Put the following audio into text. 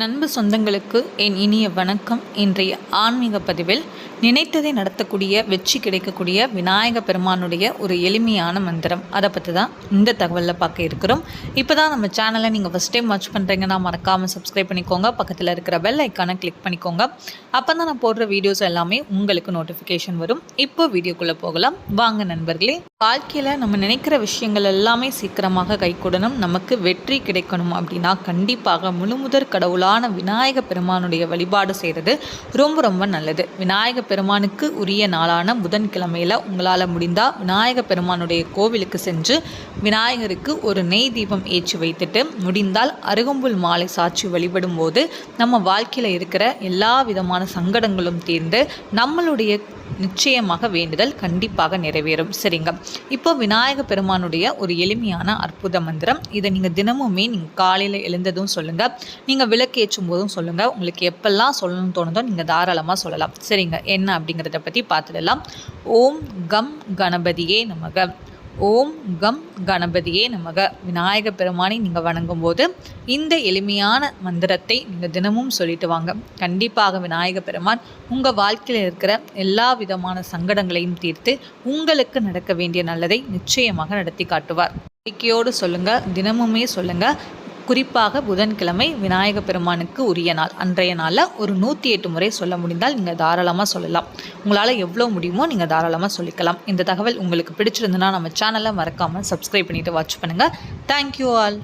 நண்பு சொந்தங்களுக்கு என் இனிய வணக்கம். இன்றைய ஆன்மீக பதிவில் நினைத்ததை நடத்தக்கூடிய வெற்றி கிடைக்கக்கூடிய விநாயக பெருமானுடைய ஒரு எளிமையான மந்திரம், அதை பற்றி தான் இந்த தகவலில் பார்க்க இருக்கிறோம். இப்போ தான் நம்ம சேனலை நீங்கள் ஃபஸ்ட் டைம் வாட்ச் பண்ணுறீங்கன்னா மறக்காமல் சப்ஸ்கிரைப் பண்ணிக்கோங்க. பக்கத்தில் இருக்கிற பெல் ஐக்கானை கிளிக் பண்ணிக்கோங்க. அப்போ தான் நான் போடுற வீடியோஸ் எல்லாமே உங்களுக்கு நோட்டிஃபிகேஷன் வரும். இப்போ வீடியோக்குள்ளே போகலாம் வாங்க நண்பர்களே. வாழ்க்கையில் நம்ம நினைக்கிற விஷயங்கள் எல்லாமே சீக்கிரமாக கைகூடணும், நமக்கு வெற்றி கிடைக்கணும் அப்படின்னா கண்டிப்பாக முழுமுதற் கடவுளான விநாயக பெருமானுடைய வழிபாடு செய்கிறது ரொம்ப ரொம்ப நல்லது. விநாயக பெருமானுக்கு உரிய நாளான புதன்கிழமையில் உங்களால் முடிந்தால் விநாயக பெருமானுடைய கோவிலுக்கு சென்று விநாயகருக்கு ஒரு நெய் தீபம் ஏற்றி வைத்துட்டு முடிந்தால் அருகம்புல் மாலை சாட்சி வழிபடும் போது நம்ம வாழ்க்கையில் இருக்கிற எல்லா விதமான சங்கடங்களும் தீர்ந்து நம்மளுடைய நிச்சயமாக வேண்டுதல் கண்டிப்பாக நிறைவேறும். சரிங்க, இப்போ விநாயக பெருமானுடைய ஒரு எளிமையான அற்புத மந்திரம். இதை நீங்கள் தினமுமே நீங்கள் காலையில் எழுந்ததும் சொல்லுங்கள், நீங்கள் விளக்கேற்றும் போதும் சொல்லுங்கள். உங்களுக்கு எப்பெல்லாம் சொல்லணும்னு தோணுதோ நீங்கள் தாராளமாக சொல்லலாம். சரிங்க, என்ன அப்படிங்கிறத பற்றி பார்த்துடலாம். ஓம் கம் கணபதியே நமக. ஓம் கம் கணபதியே நமக. விநாயக பெருமானை நீங்கள் வணங்கும் போது இந்த எளிமையான மந்திரத்தை நீங்கள் தினமும் சொல்லிட்டு வாங்க. கண்டிப்பாக விநாயக பெருமான் உங்கள் வாழ்க்கையில் இருக்கிற எல்லா விதமான சங்கடங்களையும் தீர்த்து உங்களுக்கு நடக்க வேண்டிய நல்லதை நிச்சயமாக நடத்தி காட்டுவார். நம்பிக்கையோடு சொல்லுங்கள், தினமுமே சொல்லுங்கள். குறிப்பாக புதன்கிழமை விநாயக பெருமானுக்கு உரிய நாள். அன்றைய நாளில் ஒரு 108 முறை சொல்ல முடிந்தால் நீங்கள் தாராளமாக சொல்லலாம். உங்களால் எவ்வளோ முடியுமோ நீங்கள் தாராளமாக சொல்லிக்கலாம். இந்த தகவல் உங்களுக்கு பிடிச்சிருந்துன்னா நம்ம சேனலை மறக்காமல் சப்ஸ்கிரைப் பண்ணிவிட்டு வாட்ச் பண்ணுங்கள். Thank you all.